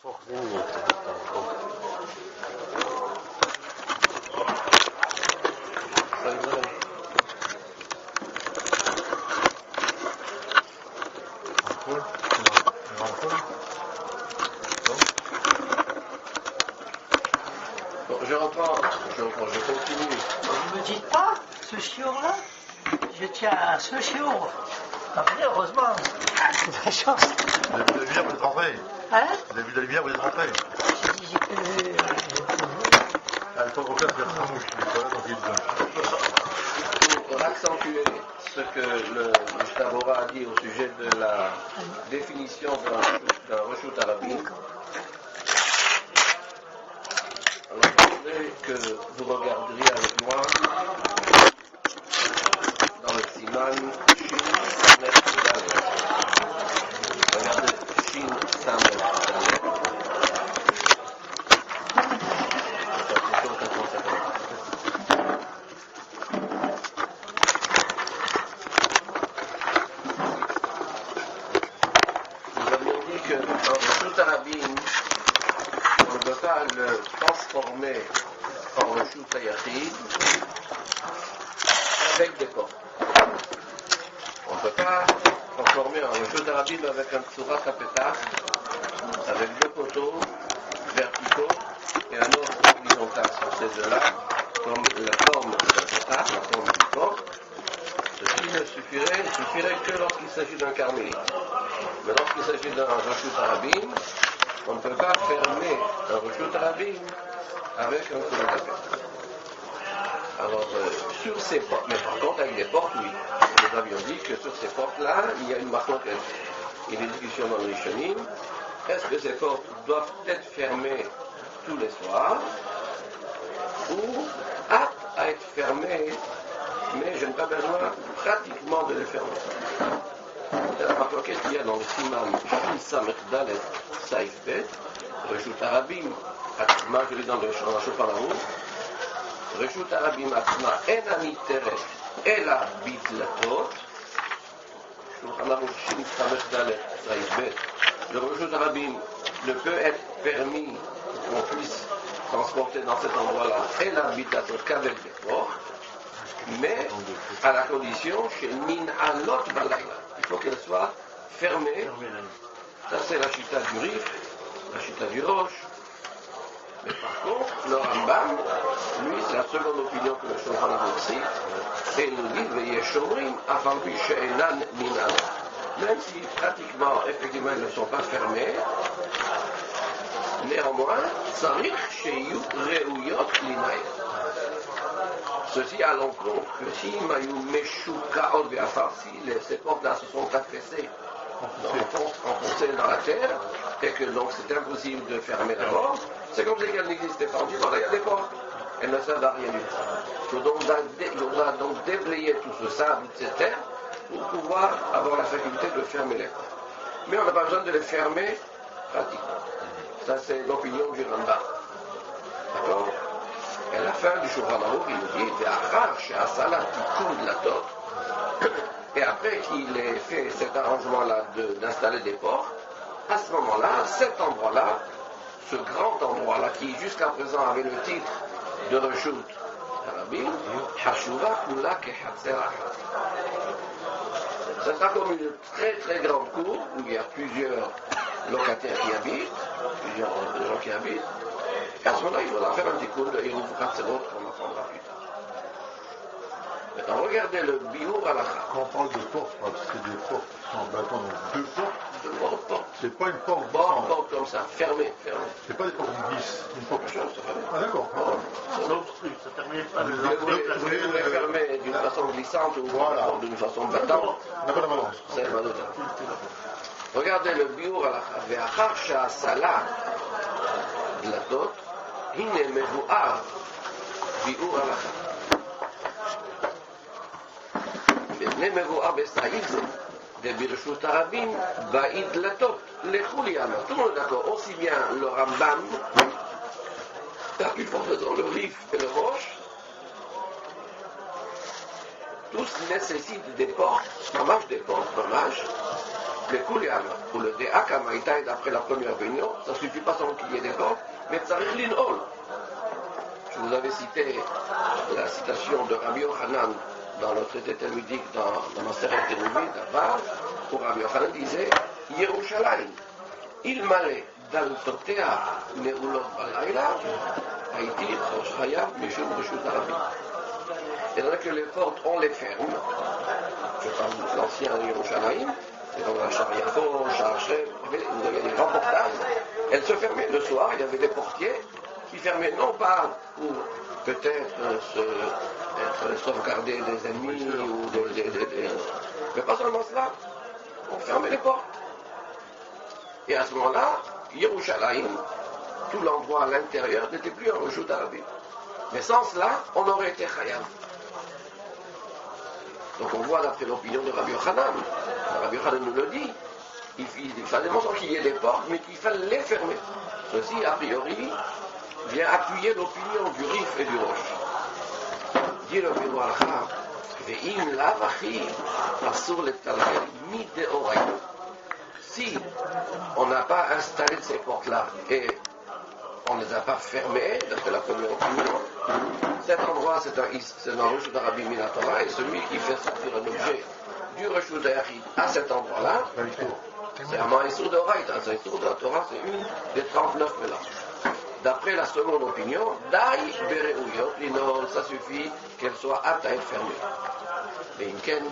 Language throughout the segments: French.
Bon, je reprends, je continue. Ne me dites pas, ce chiot-là, je tiens à ce chiot. Après, heureusement, c'est de la chance. Vous avez vu la lumière, vous êtes rentré. Hein? Vous avez vu la lumière, vous êtes rentré. J'ai que... Ah, il faut refaire faire sa mouche, il est pas là, donc il est dedans. Pour accentuer ce que le Tabora a dit au sujet de la définition d'un reshut arabi, alors je voudrais que vous regarderiez avec moi dans le Siman Shin Samer Dalet. Regardez Shin Samer Dalet. On ne peut pas le transformer en reshut hayachid avec des portes. On ne peut pas transformer un reshut arabim avec un tsurat kapetach, avec deux poteaux verticaux et un autre horizontal sur ces deux-là, comme la forme d'un petach, la forme d'une porte. Ceci ne suffirait que lorsqu'il s'agit d'un carmélite. Mais lorsqu'il s'agit d'un reshut arabim, on ne peut pas fermer un reshut arabim avec un colocapé. Alors, sur ces portes, mais par contre, avec les portes, oui. Nous avions dit que sur ces portes-là, il y a une marque, il y a des discussions dans les Rishonim. Est-ce que ces portes doivent être fermées tous les soirs ou aptes à être fermées, mais je n'ai pas besoin pratiquement de les fermer. Alors, qu'est-ce qu'il y a dans le Siman Shin Samer Dalet Saif Bet, reshut arabim, Atma, je l'ai dans le Shulchan Aruch, reshut arabim Atma, ena miteret, ela bitlatot, Shulchan Aruch Shin Samer Dalet Saif Bet, le reshut arabim ne peut être permis qu'on puisse transporter dans cet endroit-là, ela bitlatot, qu'avec des portes, mais à la condition chez min alot balayla. Il faut qu'elle soit fermée. Ça c'est la chita du Rif, la chita du Roche. Mais par contre, le Rambam, lui, c'est la seconde opinion que le Shulchan Aruch cite, et il nous dit veillez shomrim afal pi she'enan min alot. Même si pratiquement, effectivement, ils ne sont pas fermés, néanmoins, sarich sheyu reuyot linay. Ceci à l'encontre que si Mayu Meshuka Olveafar, si ces portes-là se sont affaissées, enfoncées dans la terre, et que donc c'est impossible de fermer la porte, c'est comme si qu'elles n'existaient pas. On dit voilà, il y a des portes, elles ne servent à rien du tout. Il faudra donc déblayer tout ce sable, etc., pour pouvoir avoir la faculté de fermer les portes. Mais on n'a pas besoin de les fermer pratiquement. Ça, c'est l'opinion du Rambam. D'accord? Et à la fin du Shulchan Aruch, il nous dit et après qu'il ait fait cet arrangement-là d'installer des portes, à ce moment-là, cet endroit-là, ce grand endroit-là qui jusqu'à présent avait le titre de reshut arabim, Hashuva Kula Kehatzer Achat. Ça sera comme une très très grande cour où il y a plusieurs locataires qui habitent, plusieurs gens qui habitent. Et à ce moment-là, il faudra faire un petit coup de Hiruf Hatzerot qu'on apprendra plus tard. Maintenant, regardez le Biur Halakha. Quand on parle de porte, c'est des portes qui sont en bâton, donc deux portes. Deux portes. C'est pas une porte Porte comme ça, fermée. C'est pas des portes qui glissent. Une porte. Ah d'accord. C'est obstrué, ça permet pas de Vous pouvez fermer d'une façon glissante ou d'une façon battante. On n'a pas d'avance. C'est pas d'autre. Regardez le Biur Halakha. Ve'achar she'asala dlatot, hine mevu'ar Biur Halakha. מבנה מבואר בסעיף זה, ברשות הרבים, בהדלתות, לכו לי אמר. Tout le monde est d'accord, aussi bien le Rambam, la plus forte dans le Rif et le Roche, tous nécessitent des portes, mamage des portes, mamage, le Koulian ou le Deaka Maïtaï, d'après la première réunion, ça ne suffit pas seulement qu'il y ait des portes, mais Tzarich Lin'ol. Je vous avais cité la citation de Rabbi Yochanan dans le traité talmudique dans Maseret Terumit, d'Avar, où Rabbi Yochanan disait Yerushalayim, il m'allait דלתותיה נעולות בלילה, הייתי חייב משום רשות הרבים. Et donc que les portes, on les ferme. Je parle de l'ancien Yerushalayim, et dans la Shariafo, Shachem, il y avait des grands portails. Elles se fermaient le soir, il y avait des portiers qui fermaient non pas pour peut-être être sauvegardés des ennemis, ou mais pas seulement cela, on fermait les portes. Et à ce moment-là, Yerushalayim, tout l'endroit à l'intérieur, n'était plus un rejou d'Arabie. Mais sans cela, on aurait été Chayav. Donc on voit d'après l'opinion de Rabbi Yochanan, Rabbi Yochanan nous le dit, il fallait non seulement qu'il y ait des portes, mais qu'il fallait les fermer. Ceci, a priori, vient appuyer l'opinion du Rif et du Roche. Dit le Biru Alcha, Ve'im lavachi asur letalgel mideoraita. Si on n'a pas installé ces portes-là et on ne les a pas fermées, d'après la première opinion, cet endroit c'est un Reshut d'Arabie Minatora, et celui qui fait sortir un objet du Reshut d'Ayachid à cet endroit-là, c'est un Issour de Horaïta. Un Issour de la Torah, c'est une des 39 mélanges. D'après la seconde opinion, Dai Bereouyot, Linol, ça suffit qu'elle soit apte à être fermée. Mais Inken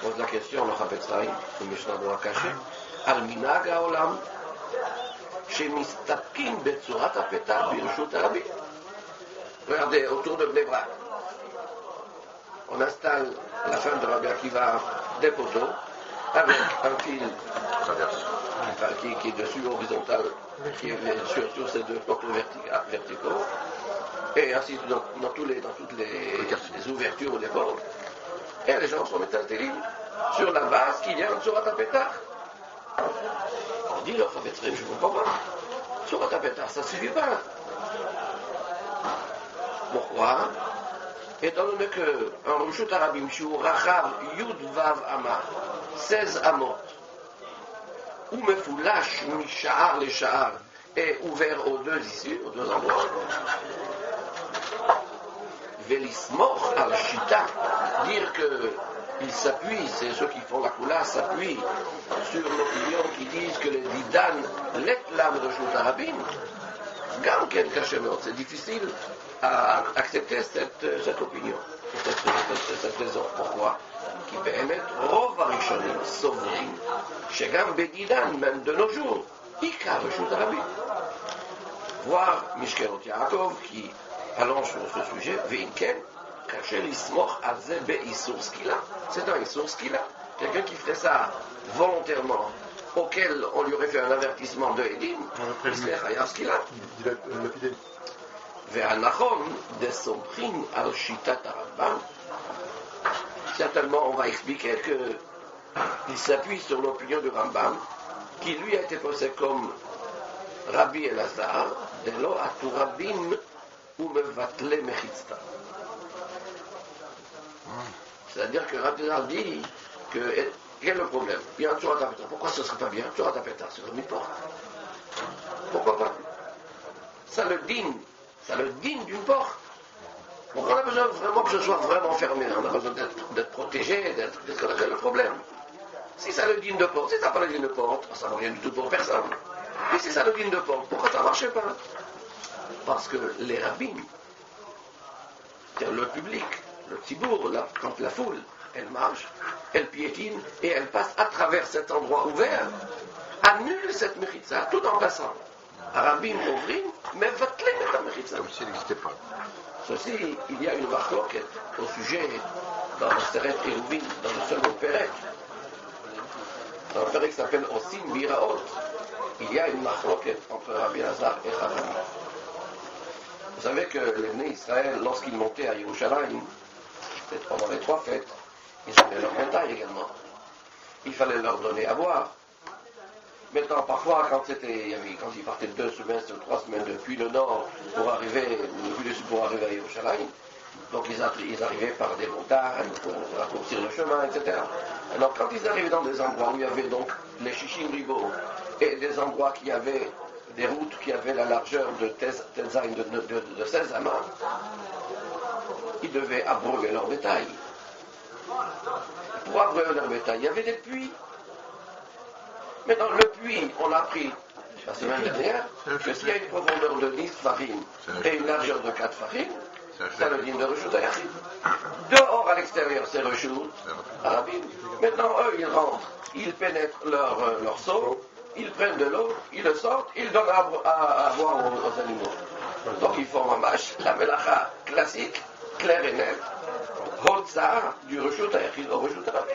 pose la question, le Chavetz Chaim, le Mishnah doit cacher. על מנהג העולם שמסתפקים בצורת הפתח ברשות הרבים. Regardez, autour de Bnei Brak, on installe à la fin de Rabbi Akiva des poteaux avec un fil qui est dessus horizontal, qui est sur ces deux poteaux verticaux, et ainsi dans toutes les ouvertures des portes. Et les gens sont métalliques sur la base qu'il y a un Tzorat HaPetach. On dit, leur Chavetz Chaim, je ne comprends pas. Tzorat HaPetach, ça ne suffit pas. Pourquoi? Étant donné qu'un Reshut Arabim, Shiur Rachav, Yud Vav Amar, 16 amot, ou Mefoulash, Misha'ar les Sha'ar, est ouvert aux deux issues, aux deux endroits. Velismoch al Shita, dire que ils s'appuient, c'est ceux qui font la Kula, s'appuient sur l'opinion qui disent que les Didan, l'Etlam de Reshut Arabim, Gam Ken Kashemot, c'est difficile à accepter cette opinion, cette raison. Pourquoi? Qui permet Rov Harishonim Sovrim, Shegam Bedidan, même de nos jours, Ika Reshut Arabim. Voir Mishkerot Yaakov qui allonge sur ce sujet, Veinken, Kacher Ismoch Azeh Be'isur Skila. C'est un Isur Skila. Quelqu'un qui ferait ça volontairement, auquel on lui aurait fait un avertissement de Edim, il serait Chayav Skila. Ve'anachon desomchim al shitat Rambam. Certainement, on va expliquer qu'il s'appuie sur l'opinion du Rambam, qui lui a été pensé comme Rabbi Elazar, de lo aturabim ou mevatle mechitzta. C'est-à-dire que Rabbi Elazar dit que quel est le problème? Il y a un Tzorat HaPetach. Pourquoi ce ne serait pas bien? Tzorat HaPetach, c'est comme une porte. Pourquoi pas? Ça le digne d'une porte. Donc on a besoin vraiment que ce soit vraiment fermé. On a besoin d'être protégé, d'être le problème. Si ça le digne de porte, si ça n'a pas le digne de porte, ça ne vaut rien du tout pour personne. Et si ça le digne de porte, pourquoi ça ne marchait pas? Parce que les rabbins, le public, le tibour, quand la foule, elle marche, elle piétine et elle passe à travers cet endroit ouvert, annule cette mechitza tout en passant. Arabim ouvrim, mais vatlem et la mechitza. Comme s'il n'existait pas. Ceci, il y a une marloquette au sujet dans le Seret Eruvin, dans le seul Pérec, dans le Pérec qui s'appelle Osim Biraot, il y a une marloquette entre Rabbi Elazar et Chachamim. Vous savez que les nés Israël, lorsqu'ils montaient à Yerushalayim, pendant les 3 fêtes, ils avaient leur montagne également. Il fallait leur donner à boire. Maintenant, parfois, quand ils partaient 2 semaines ou 3 semaines depuis le nord pour arriver, depuis le sud pour arriver à Yerushalayim, Donc ils arrivaient par des montagnes pour raccourcir le chemin, etc. Alors quand ils arrivaient dans des endroits où il y avait donc les Shishim Ribo et des endroits qui avaient des routes qui avaient la largeur de 16 amas, ils devaient abreuver leur bétail. Pour abreuver leur bétail, il y avait des puits. Mais dans le puits, on a appris la semaine dernière que s'il y a une profondeur de 10 farines et une largeur de 4 farines, ça le dit de Reshut Hayachid. Dehors, à l'extérieur, c'est Reshut Harabim. Maintenant, eux, ils rentrent, ils pénètrent leur seau, ils prennent de l'eau, ils le sortent, ils donnent à boire aux animaux. Donc ils font mamash, la melacha classique, claire et nette, Holza du Reshut Hayachid au Reshut Harabim.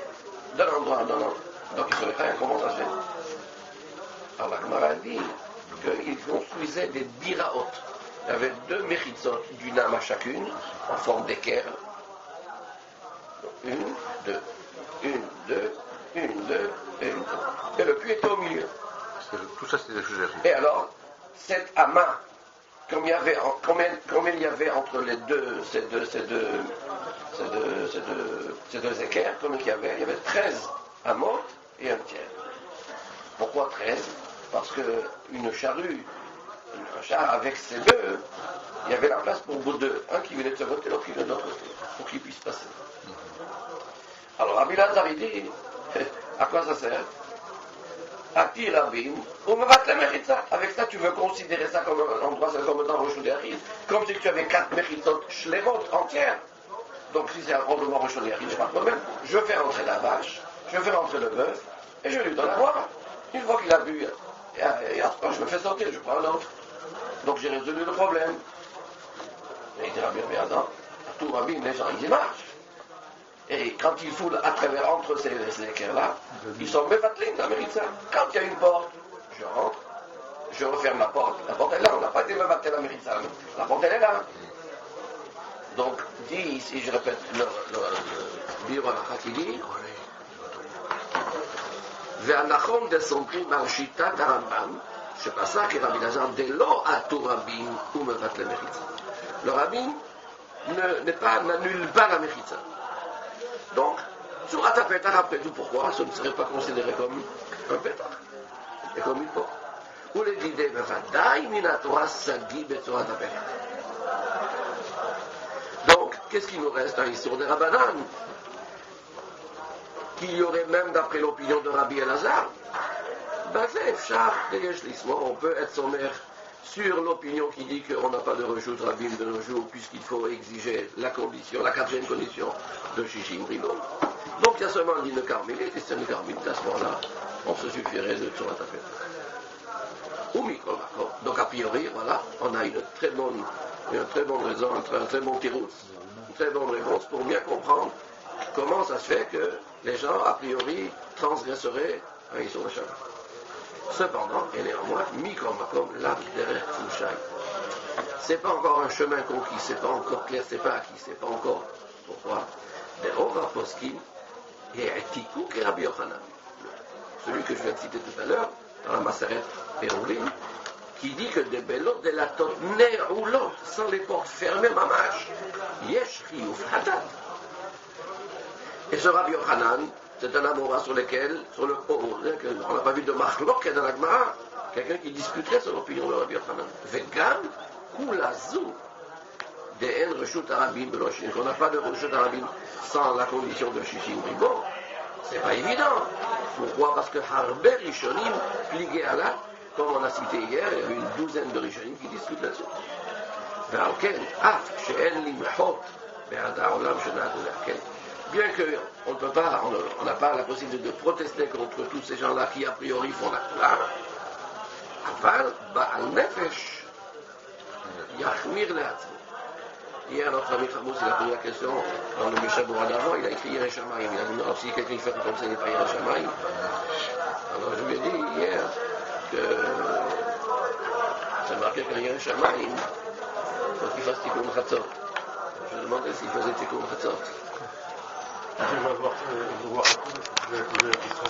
D'un endroit à un autre. Donc ils se les comment ça se fait? Alors la Gemara dit qu'ils construisaient des biraot. Il y avait 2 mechitzot d'une âme à chacune, en forme d'équerre. Une, deux, une, deux, une, deux, et une. Et le puits était au milieu. Tout ça, c'était des choses. Et alors, cet amas, combien il y avait entre les deux, ces deux équerres, combien il y avait? Il y avait 13 amot et un tiers. Pourquoi 13? Parce qu'une charrue, un char avec ces deux, il y avait la place pour vous deux. Un qui venait de ce côté, l'autre qui venait de l'autre côté, pour qu'ils puissent passer. Alors Rabbi Lazar il dit, à quoi ça sert? Ati Rabim, ou me battre la mechitza. Avec ça, tu veux considérer ça comme un endroit, c'est comme dans Rosh Hashanah, comme si tu avais 4 mechitzot shlemot entières. Donc si c'est un rendement Rosh Hashanah, je n'ai pas de problème. Je fais rentrer la vache, je fais rentrer le bœuf, et je lui donne à boire. Une fois qu'il a bu, je me fais sortir, je prends un autre. Donc j'ai résolu le problème. Et il dira bien, attends, tout va bien, les gens, ils y marchent. Et quand ils foulent à travers entre ces équerres-là, ils sont mévatlines, ça mérite ça. Quand il y a une porte, je rentre, je referme la porte est là, on n'a pas été mévatlin, la mérite ça. La porte elle est là. Donc, dit ici, je répète, le Biur Halakha qui dit, והנכון דסומכים על שיטת הרמב"ם, שפסק רבי אלעזר דלא עטו רבים ומבטלי מחיצה. Le rabbin n'annule pas la mechitza. Donc, sur Ata Petach, après tout, pourquoi ce ne serait pas considéré comme un Petach et comme une porte? Ou les idées, bevadaï mina Torah sagi betzorat Petach. Donc, qu'est-ce qu'il nous reste dans l'histoire des Rabbanan? Qu'il y aurait même, d'après l'opinion de Rabbi Elazar, on peut être sommaire sur l'opinion qui dit qu'on n'a pas de rejouts rabbin de nos jours, puisqu'il faut exiger la condition, la 4e condition de Shishim Ribo. Donc il y a seulement une carmélite, et c'est une carmélite à ce moment-là, on se suffirait de Tzorat HaPetach. Ou Mikol Makom. Donc a priori, voilà, on a une très bonne raison, un très bon tirouz, une très bonne réponse pour bien comprendre comment ça se fait que les gens, a priori, transgresseraient un Issur de Shabbat. Cependant, et néanmoins, Mikol Makom, la derrière Fouchaï. C'est pas encore un chemin conquis, c'est pas encore clair, c'est pas acquis, c'est pas encore. Pourquoi? Derova Poskim et Etikou et Rabbi Yochanan. Celui que je viens de citer tout à l'heure, dans la Maseret Péroline, qui dit que des belot de la tot ne'ulot, sans les portes fermées, mamash, yesh chiyuf hatat. Et ce Rabbi Yochanan, c'est un amora sur lequel, on n'a pas vu de machlok dans la Gemara, quelqu'un qui discuterait sur l'opinion de Rabbi Yochanan. Vegam, kulazou, de en reshut harabim beloshin, qu'on n'a pas de reshut harabim sans la condition de shishim ribo. C'est pas évident. Pourquoi? Parce que harbe rishonim pligué à la, comme on a cité hier, il y avait une douzaine de rishonim qui discutent là-dessus. Bien qu'on ne peut pas, on n'a pas la possibilité de protester contre tous ces gens-là qui a priori font la kula, aval ba'al nefesh yachmir le'atzmo. Hier, notre ami Famous, il a posé la question dans le Mishabura d'avant, il a écrit Yerei Shamayim. Il a dit, non, si quelqu'un fait comme ça, il n'est pas Yerei Shamayim. Alors je lui ai dit hier que c'est marqué qu'un Yerei Shamayim, il faut qu'il fasse Tikkun Chatzot. Je lui ai demandé s'il faisait Tikkun Chatzot. Je vais voir un coup, je vais poser la question.